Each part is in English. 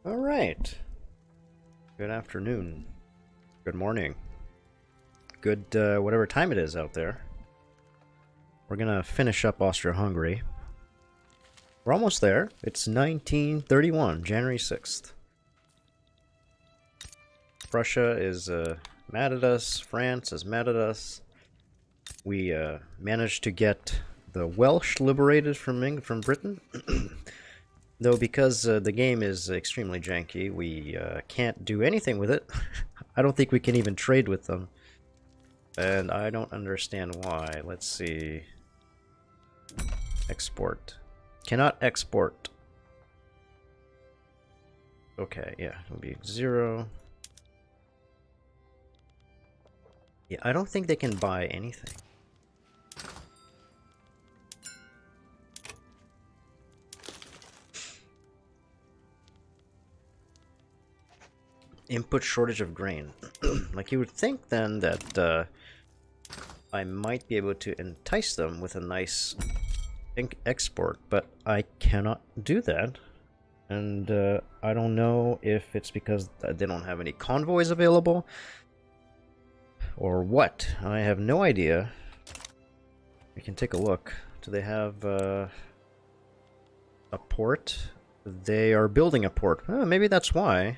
All right. Good afternoon. Good morning. Good whatever time it is out there. We're gonna finish up Austria-Hungary. We're almost there. It's 1931, January 6th. Prussia is mad at us. France is mad at us. We managed to get the Welsh liberated from Britain. Though because the game is extremely janky, we can't do anything with it. I don't think we can even trade with them. And I don't understand why. Let's see. Export. Cannot export. Okay, yeah, it'll be 0. Yeah, I don't think they can buy anything. Input shortage of grain. Like, you would think then that I might be able to entice them with a nice export, but I cannot do that. And I don't know if it's because they don't have any convoys available or what. I have no idea. We can take a look. Do they have a port? They are building a port. Maybe that's why.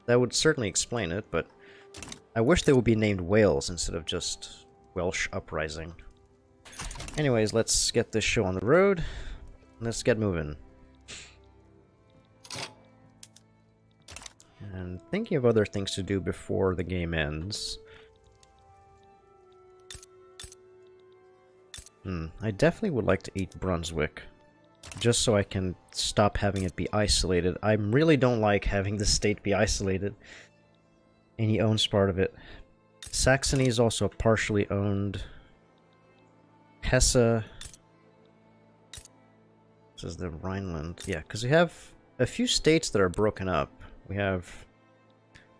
That would certainly explain it, but I wish they would be named Wales instead of just Welsh Uprising. Anyways, let's get this show on the road. Let's get moving. And thinking of other things to do before the game ends. I definitely would like to eat Brunswick. Just so I can stop having it be isolated. I really don't like having the state be isolated. And he owns part of it. Saxony is also partially owned. Hesse. This is the Rhineland. Yeah, because we have a few states that are broken up. We have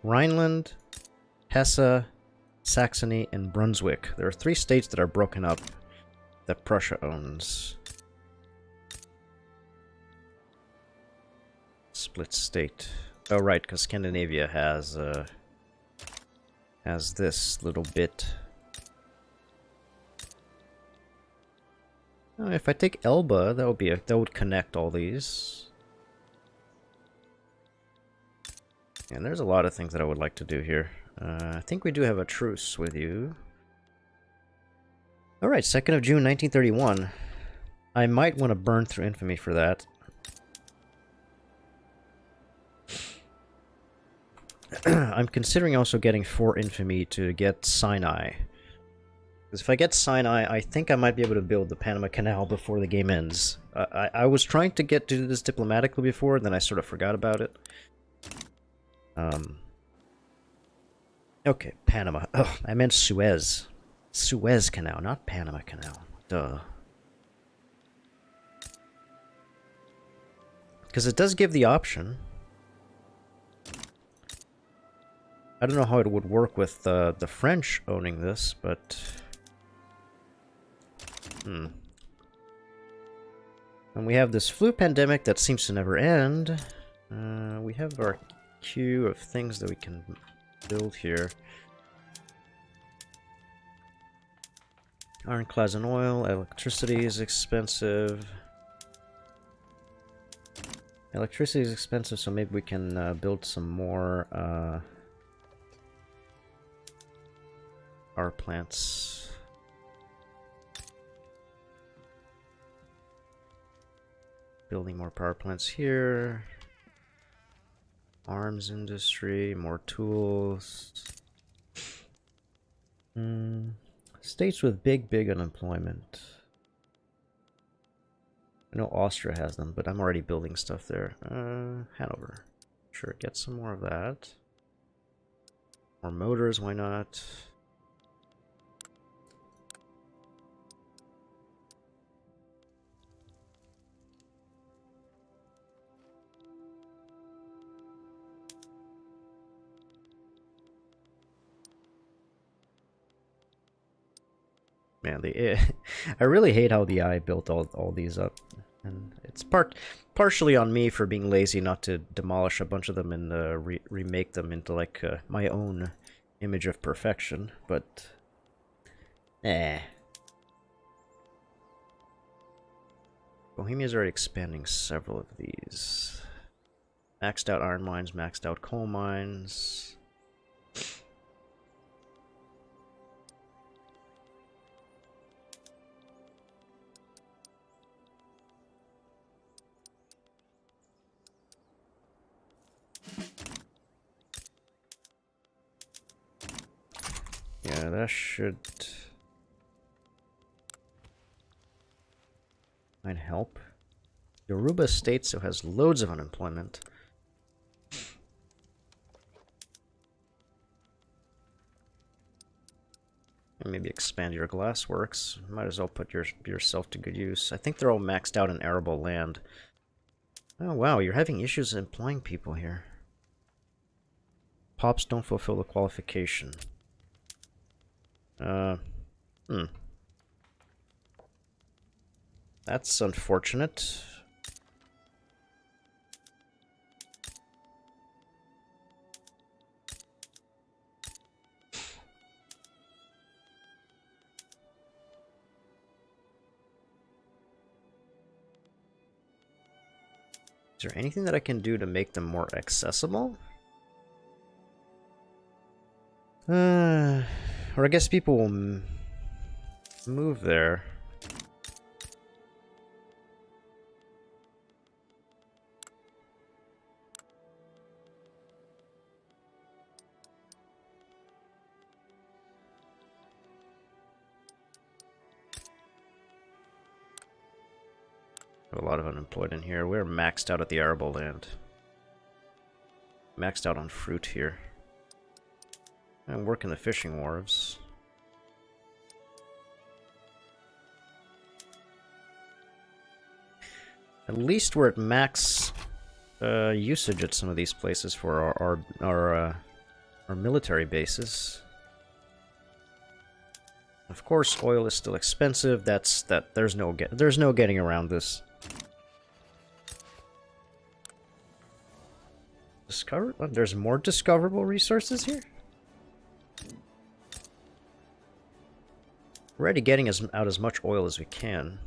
Rhineland, Hesse, Saxony, and Brunswick. There are 3 states that are broken up that Prussia owns. Split state. Oh, right, because Scandinavia has this little bit. Oh, if I take Elba, that would connect all these. And there's a lot of things that I would like to do here. I think we do have a truce with you. All right, 2nd of June, 1931. I might want to burn through infamy for that. I'm considering also getting 4 infamy to get Sinai. Because if I get Sinai, I think I might be able to build the Panama Canal before the game ends. I was trying to do this diplomatically before, then I sort of forgot about it. Okay, Panama. Oh, I meant Suez. Suez Canal, not Panama Canal. Duh. Because it does give the option. I don't know how it would work with the French owning this, but... And we have this flu pandemic that seems to never end. We have our queue of things that we can build here. Ironclads and oil, electricity is expensive. Electricity is expensive, so maybe we can build some more power plants. Building more power plants here. Arms industry, more tools. States with big unemployment. I know Austria has them, but I'm already building stuff there. Hanover. Sure, get some more of that. More motors, why not? Man, I really hate how the AI built all these up. And it's partially on me for being lazy not to demolish a bunch of them and remake them into like my own image of perfection, but Bohemia's already expanding several of these. Maxed out iron mines, maxed out coal mines. Yeah, that should might help. Yoruba state still has loads of unemployment. And maybe expand your glassworks. Might as well put yourself to good use. I think they're all maxed out in arable land. Oh wow, you're having issues employing people here. Pops don't fulfill the qualification. That's unfortunate. Is there anything that I can do to make them more accessible? Or I guess people will move there. A lot of unemployed in here. We're maxed out at the arable land. Maxed out on fruit here. And working the fishing wharves. At least we're at max usage at some of these places for our military bases. Of course, oil is still expensive. There's no getting around this. There's more discoverable resources here? We're already getting out as much oil as we can.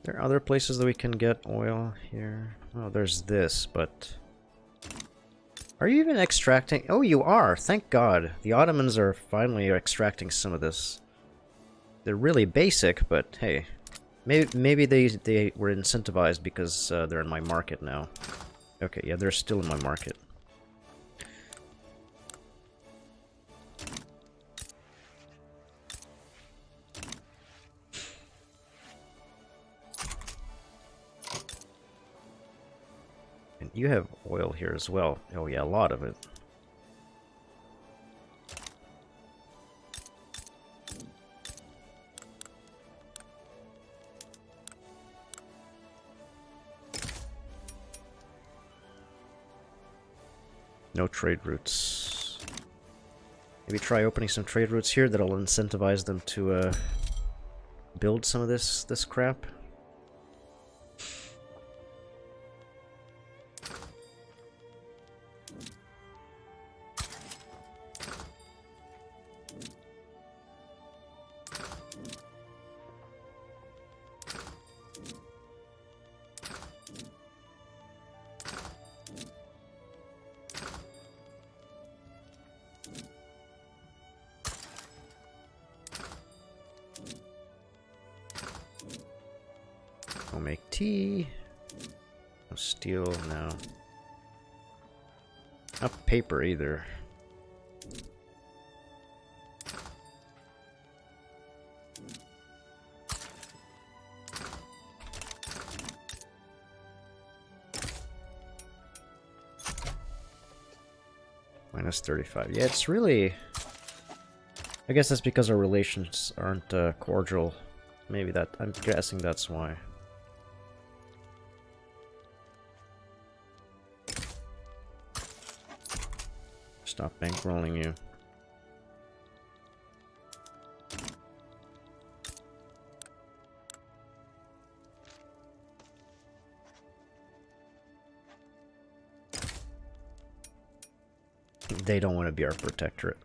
There are other places that we can get oil here. Oh, there's this, but... Are you even extracting? Oh, you are! Thank God. The Ottomans are finally extracting some of this. They're really basic, but hey. Maybe they were incentivized because they're in my market now. Okay, yeah, they're still in my market. You have oil here as well. Oh yeah, a lot of it. No trade routes. Maybe try opening some trade routes here that'll incentivize them to build some of this crap. I'll make tea. No steel, no. Not paper either. Minus 35. Yeah, it's really... I guess that's because our relations aren't cordial Maybe that... I'm guessing that's why. Stop bankrolling you. They don't want to be our protectorate.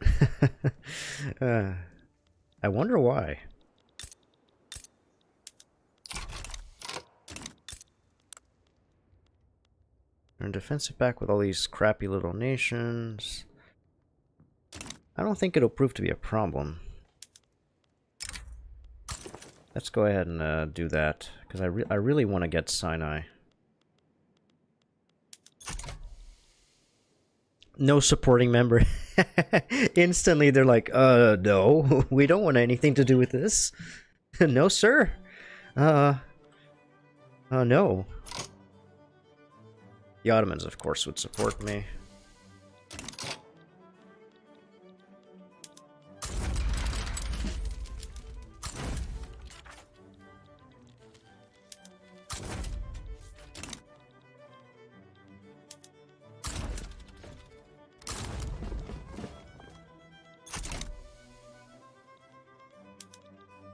I wonder why. They're defensive back with all these crappy little nations. I don't think it'll prove to be a problem. Let's go ahead and do that, because I really want to get Sinai. No supporting member. Instantly they're like, no, we don't want anything to do with this. No, sir. No. The Ottomans, of course, would support me.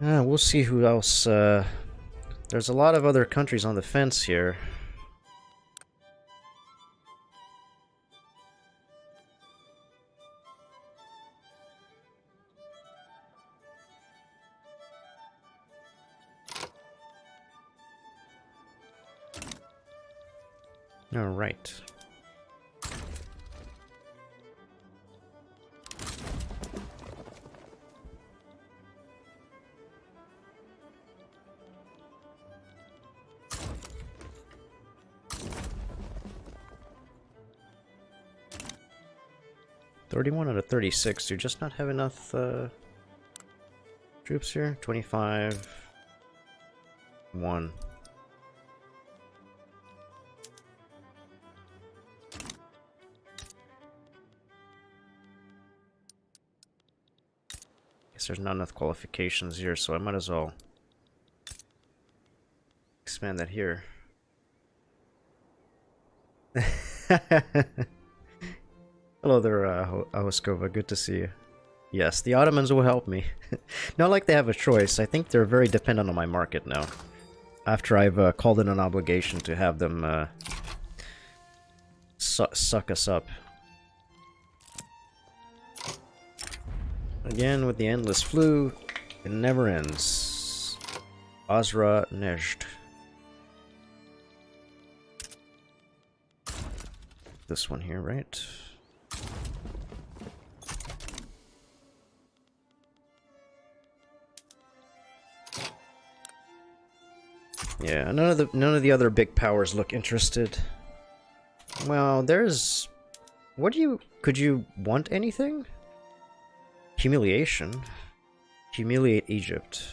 We'll see who else. There's a lot of other countries on the fence here. All right. $31 out of 36. Do you just not have enough troops here? 25. 1. Guess there's not enough qualifications here, so I might as well expand that here. Hello there, Ahoskova. Good to see you. Yes, the Ottomans will help me. Not like they have a choice. I think they're very dependent on my market now. After I've called in an obligation to have them suck us up. Again, with the endless flu, it never ends. Azra Nejd. This one here, right? Yeah, none of the other big powers look interested. Well, there's... Could you want anything? Humiliation. Humiliate Egypt.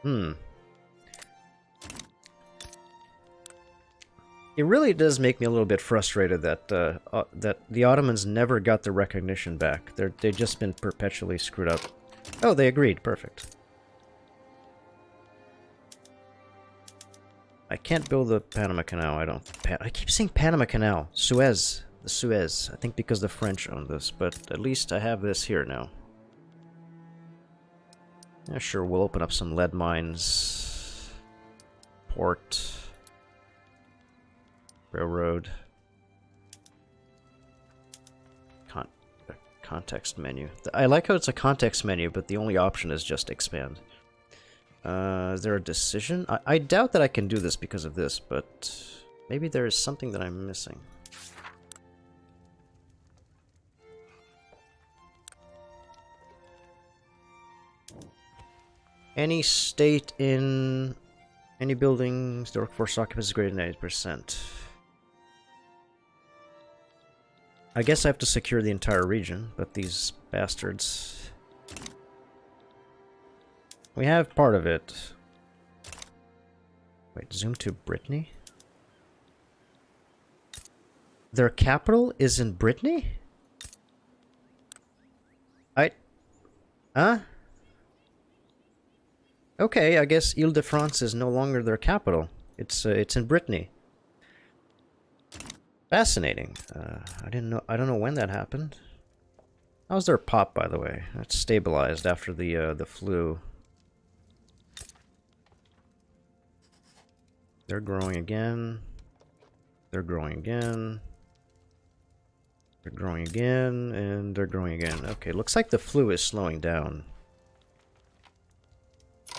It really does make me a little bit frustrated that that the Ottomans never got the recognition back. They've just been perpetually screwed up. Oh, they agreed. Perfect. I can't build the Panama Canal. I keep saying Panama Canal. Suez. The Suez. I think because the French own this, but at least I have this here now. Yeah, sure, we'll open up some lead mines. Port. Railroad. Context menu. I like how it's a context menu, but the only option is just expand. Is there a decision? I doubt that I can do this because of this, but maybe there is something that I'm missing. Any state in any buildings, the workforce occupancy is greater than 80%. I guess I have to secure the entire region, but these bastards... We have part of it. Wait, zoom to Brittany? Their capital is in Brittany? Huh? Okay, I guess Ile-de-France is no longer their capital. It's in Brittany. Fascinating. I didn't know. I don't know when that happened. How's their pop, by the way? It's stabilized after the flu. They're growing again. They're growing again. They're growing again, and they're growing again. Okay, looks like the flu is slowing down.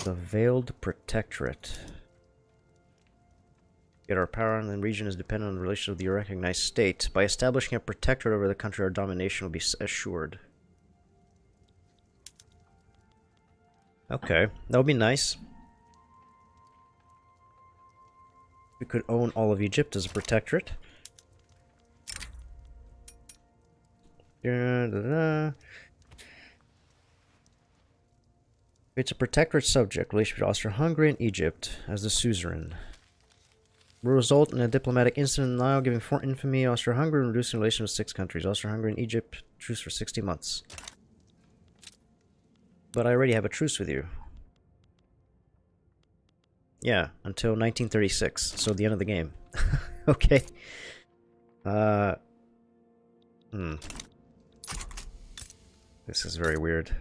The Veiled Protectorate. Yet our power in the region is dependent on the relation of the recognized state. By establishing a protectorate over the country, our domination will be assured. Okay, that would be nice. We could own all of Egypt as a protectorate. It's a protectorate subject, relation between Austria-Hungary and Egypt as the suzerain. Will result in a diplomatic incident in the Nile, giving foreign infamy Austria-Hungary and reducing relations with 6 countries. Austria-Hungary and Egypt, truce for 60 months. But I already have a truce with you. Yeah, until 1936, so the end of the game. Okay. This is very weird.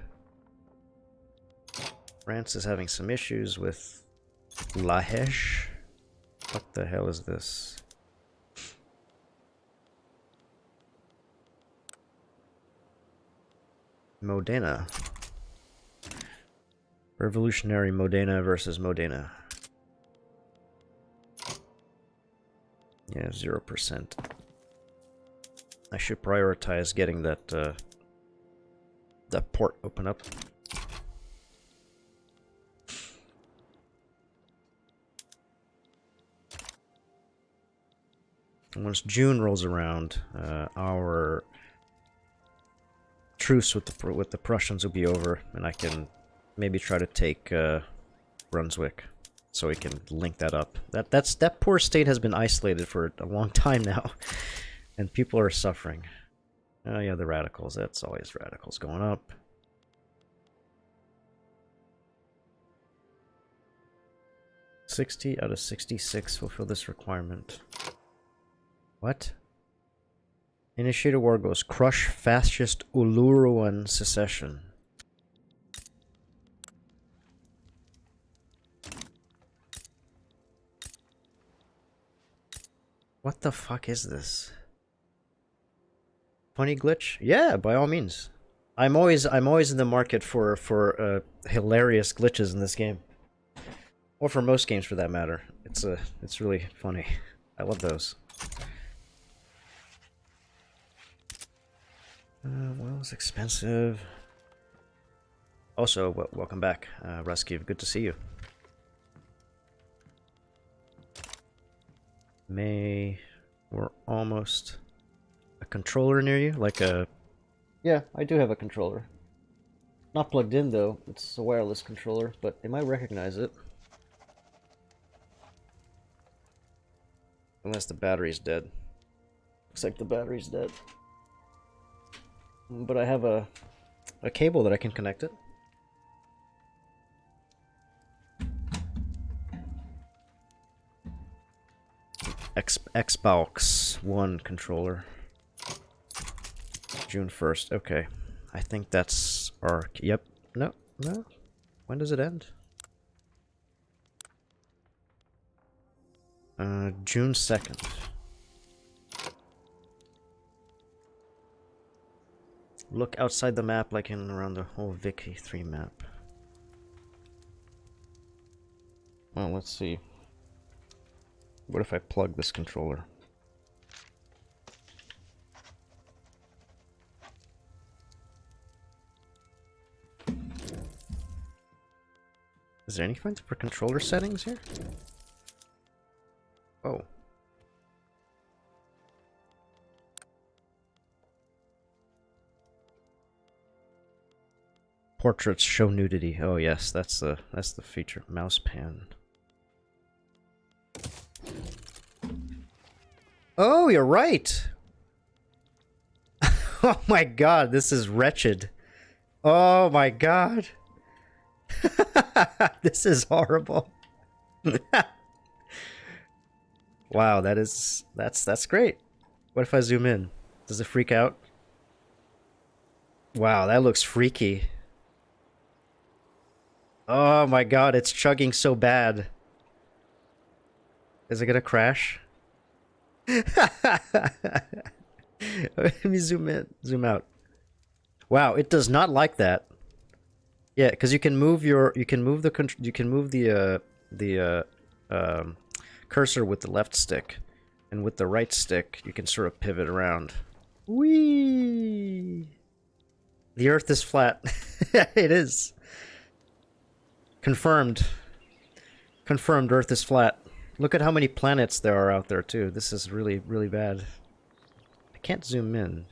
France is having some issues with Lahesh. What the hell is this? Modena. Revolutionary Modena versus Modena. Yeah, 0%. I should prioritize getting that that port open up. And once June rolls around, our truce with the Prussians will be over, and I can maybe try to take Brunswick, so we can link that up. That poor state has been isolated for a long time now, and people are suffering. Oh yeah, the radicals. That's always radicals going up. $60 out of 66 fulfill this requirement. What? Initiate a war goes. Crush fascist Uluruan secession. What the fuck is this? Funny glitch? Yeah, by all means. I'm always in the market for hilarious glitches in this game, or for most games for that matter. It's really funny. I love those. Well, it's expensive. Also, welcome back, Ruskiv. Good to see you. We're almost. A controller near you? Like a... Yeah, I do have a controller. Not plugged in though, it's a wireless controller, but it might recognize it. Unless the battery's dead. Looks like the battery's dead. But I have a cable that I can connect it. Xbox One controller. June 1st. Okay. I think that's our... Yep. No. When does it end? June 2nd. Look outside the map like in around the whole Vicky 3 map. Well, let's see. What if I plug this controller? Is there anything for controller settings here? Oh. Portraits show nudity. Oh yes, that's the feature. Mouse pan. Oh, you're right. Oh my god, this is wretched. Oh my god. This is horrible. Wow, that's great. What if I zoom in? Does it freak out? Wow, that looks freaky. Oh my god, it's chugging so bad. Is it gonna crash? Let me zoom in, zoom out. Wow, it does not like that. Yeah, because you can move the cursor with the left stick, and with the right stick you can sort of pivot around. Whee! The Earth is flat. It is. Confirmed. Confirmed. Earth is flat. Look at how many planets there are out there too. This is really, really bad. I can't zoom in.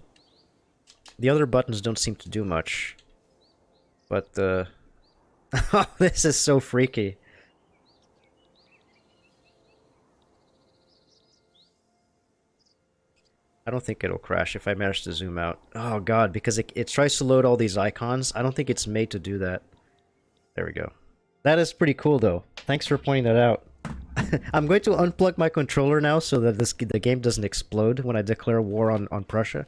The other buttons don't seem to do much. But, oh, this is so freaky. I don't think it'll crash if I manage to zoom out. Oh god, because it tries to load all these icons. I don't think it's made to do that. There we go. That is pretty cool though. Thanks for pointing that out. I'm going to unplug my controller now so that the game doesn't explode when I declare war on Prussia.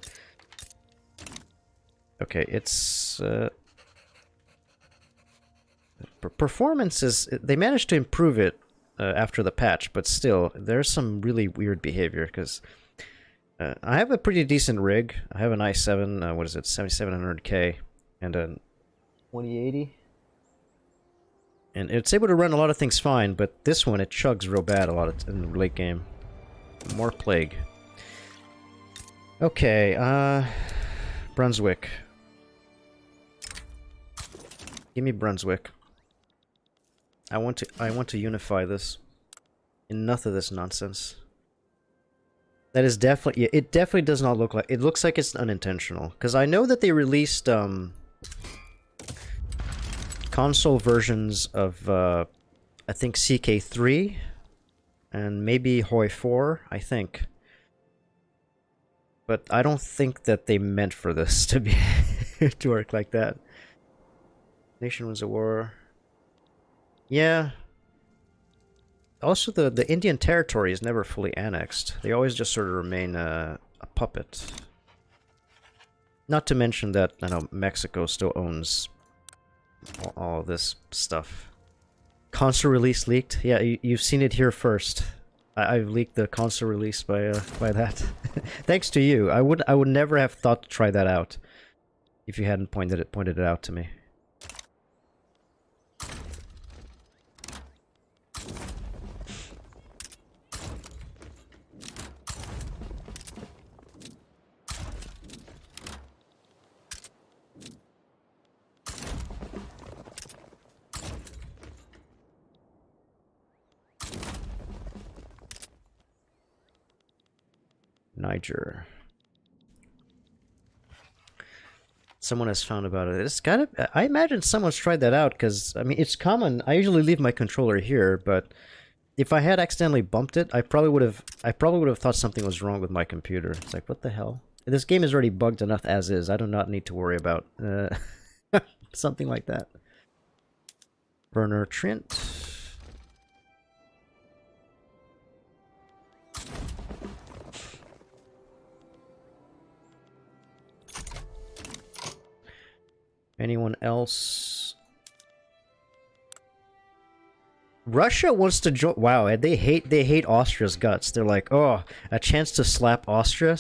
Okay, it's... performance is... They managed to improve it after the patch, but still, there's some really weird behavior, because... I have a pretty decent rig. I have an i7, what is it, 7700K, and a 2080. And it's able to run a lot of things fine, but this one, it chugs real bad a lot in the late game. More plague. Okay, Brunswick. Give me Brunswick. I want to unify this. Enough of this nonsense. That is definitely... Yeah, it definitely does not look like... It looks like it's unintentional. Because I know that they released, console versions of, I think CK3, and maybe Hoi 4, I think. But I don't think that they meant for this to be... to work like that. Nation was a war. Yeah. Also, the Indian territory is never fully annexed. They always just sort of remain a puppet. Not to mention that, I know, Mexico still owns all this stuff. Console release leaked? Yeah, you've seen it here first. I've leaked the console release by that. Thanks to you. I would never have thought to try that out if you hadn't pointed it out to me. Niger. Someone has found about it. It's gotta... I imagine someone's tried that out, because, I mean, it's common. I usually leave my controller here, but if I had accidentally bumped it, I probably would have thought something was wrong with my computer. It's like, what the hell? This game is already bugged enough as is. I do not need to worry about something like that. Werner Trent. Anyone else? Russia wants to join. Wow, they hate Austria's guts. They're like, oh, a chance to slap Austria.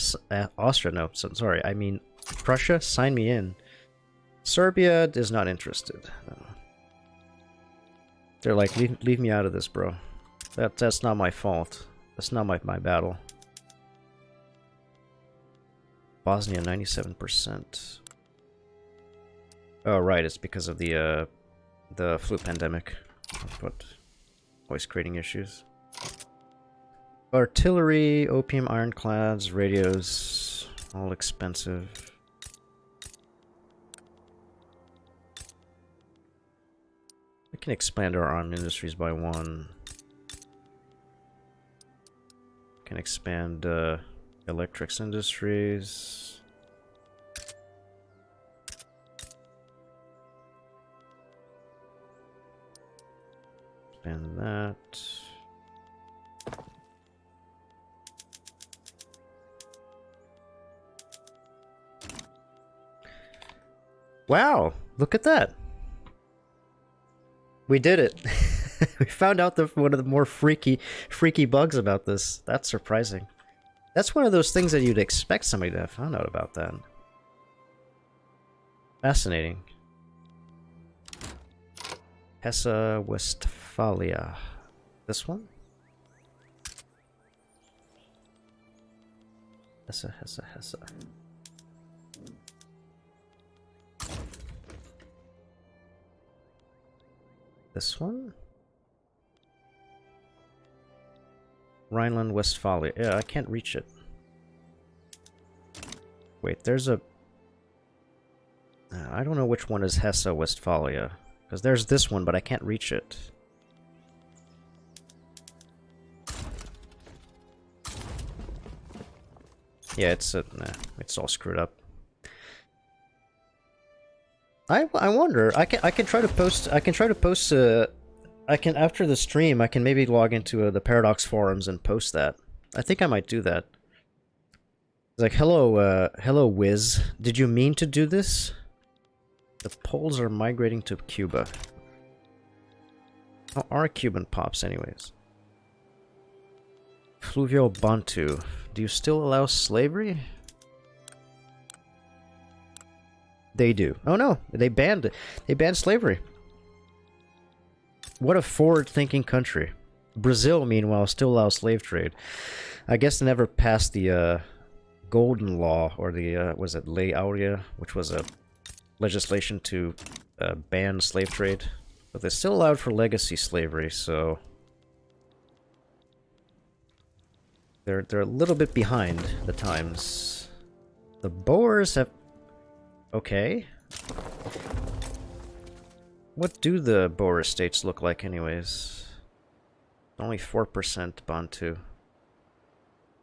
Austria, no, sorry. I mean, Prussia. Sign me in. Serbia is not interested. They're like, leave me out of this, bro. That's not my fault. That's not my battle. Bosnia, 97%. Oh, right, it's because of the flu pandemic. That's what always creating issues. Artillery, opium ironclads, radios, all expensive. We can expand our armed industries by 1. Can expand electrics industries. Spend that. Wow, look at that. We did it. We found out one of the more freaky bugs about this. That's surprising. That's one of those things that you'd expect somebody to have found out about that. Fascinating. Hesse, Westphalia. This one? Hesse. This one? Rhineland, Westphalia. Yeah, I can't reach it. Wait, there's a... I don't know which one is Hesse, Westphalia. Because there's this one, but I can't reach it. Yeah, it's all screwed up. I wonder. I can try to post. I can after the stream. I can maybe log into the Paradox forums and post that. I think I might do that. It's like, hello, Wiz. Did you mean to do this? The Poles are migrating to Cuba. How are Cuban pops, anyways? Fluvial Bantu. Do you still allow slavery? They do. Oh no, they banned slavery. What a forward-thinking country. Brazil, meanwhile, still allows slave trade. I guess they never passed the Golden Law, or the was it Lei Aurea, which was a legislation to ban slave trade, but they're still allowed for legacy slavery. So they're a little bit behind the times. The Boers have. Okay. What do the Boer estates look like, anyways? Only 4% Bantu.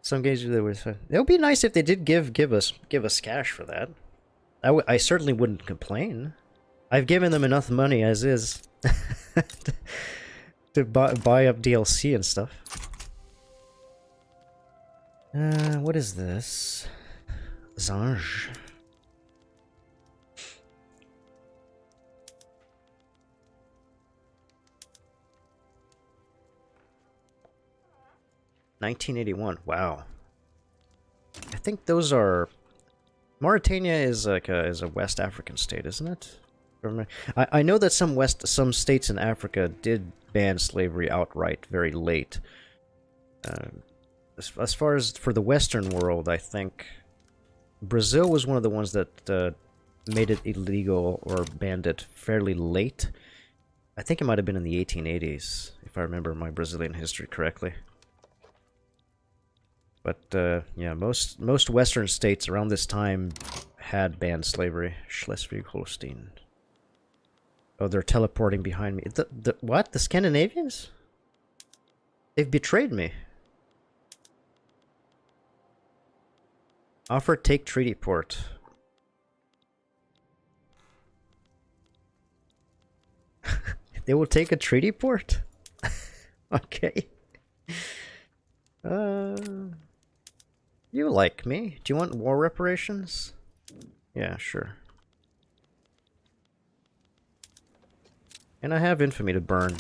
Some games there was. It would be nice if they did give us cash for that. I certainly wouldn't complain. I've given them enough money as is to buy up DLC and stuff. What is this? Zange. $1981. Wow. I think those are. Mauritania is like is a West African state, isn't it? I know that some states in Africa did ban slavery outright very late. As far as for the Western world, I think Brazil was one of the ones that made it illegal or banned it fairly late. I think it might have been in the 1880s, if I remember my Brazilian history correctly. But yeah, most Western states around this time had banned slavery. Schleswig-Holstein. Oh, they're teleporting behind me. What? The Scandinavians? They've betrayed me. Offer take treaty port. They will take a treaty port? Okay. You like me? Do you want war reparations? Yeah, sure. And I have infamy to burn.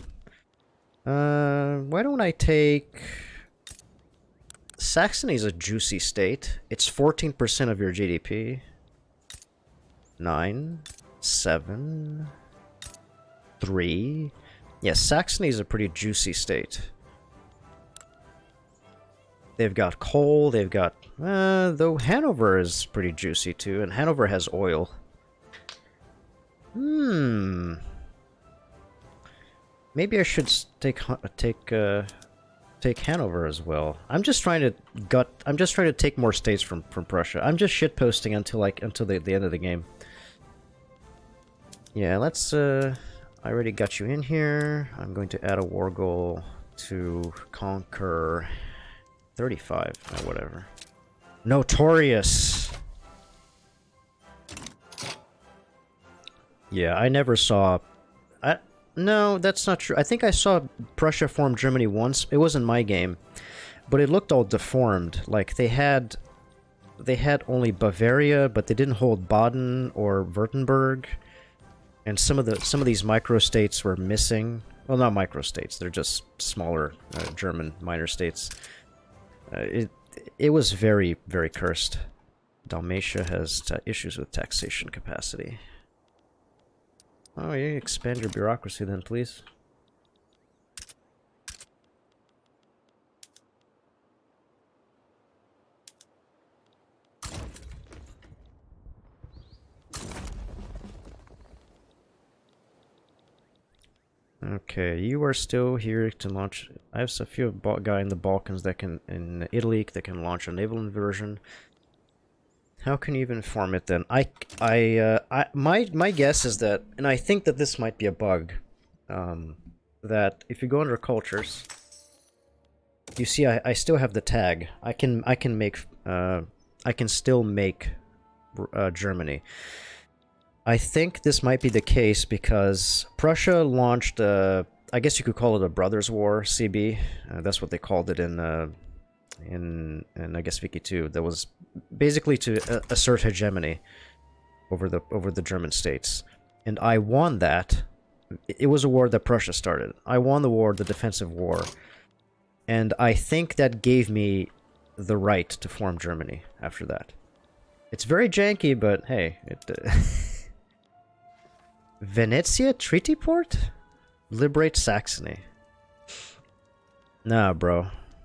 Why don't I take... Saxony's a juicy state. It's 14% of your GDP. 9, 7, 3. Yeah, Saxony's a pretty juicy state. They've got coal, they've got... though Hanover is pretty juicy too, and Hanover has oil. Maybe I should take Hanover as well. I'm just trying to take more states from Prussia. I'm just shitposting until the end of the game. Yeah, let's I already got you in here. I'm going to add a war goal to conquer 35 or whatever. Notorious. Yeah, I never saw. No, that's not true. I think I saw Prussia form Germany once. It wasn't my game, but it looked all deformed. Like they had only Bavaria, but they didn't hold Baden or Württemberg, and some of these microstates were missing. Well, not microstates; they're just smaller German minor states. It was very, very cursed. Dalmatia has issues with taxation capacity. Oh, yeah, expand your bureaucracy then, please. Okay, you are still here to launch. I have a few guy in the Balkans that can, in Italy, that can launch a naval inversion. How can you even form it then? My guess is that, and I think that this might be a bug, that if you go under cultures, you see I still have the tag. I can still make Germany. I think this might be the case because Prussia launched, I guess you could call it a Brothers' War, CB. That's what they called it in I guess Wiki 2. That was basically to assert hegemony over the German states. And I won that. It was a war that Prussia started. I won the war, the defensive war. And I think that gave me the right to form Germany after that. It's very janky, but hey, it... Venezia Treaty Port? Liberate Saxony. Nah, bro.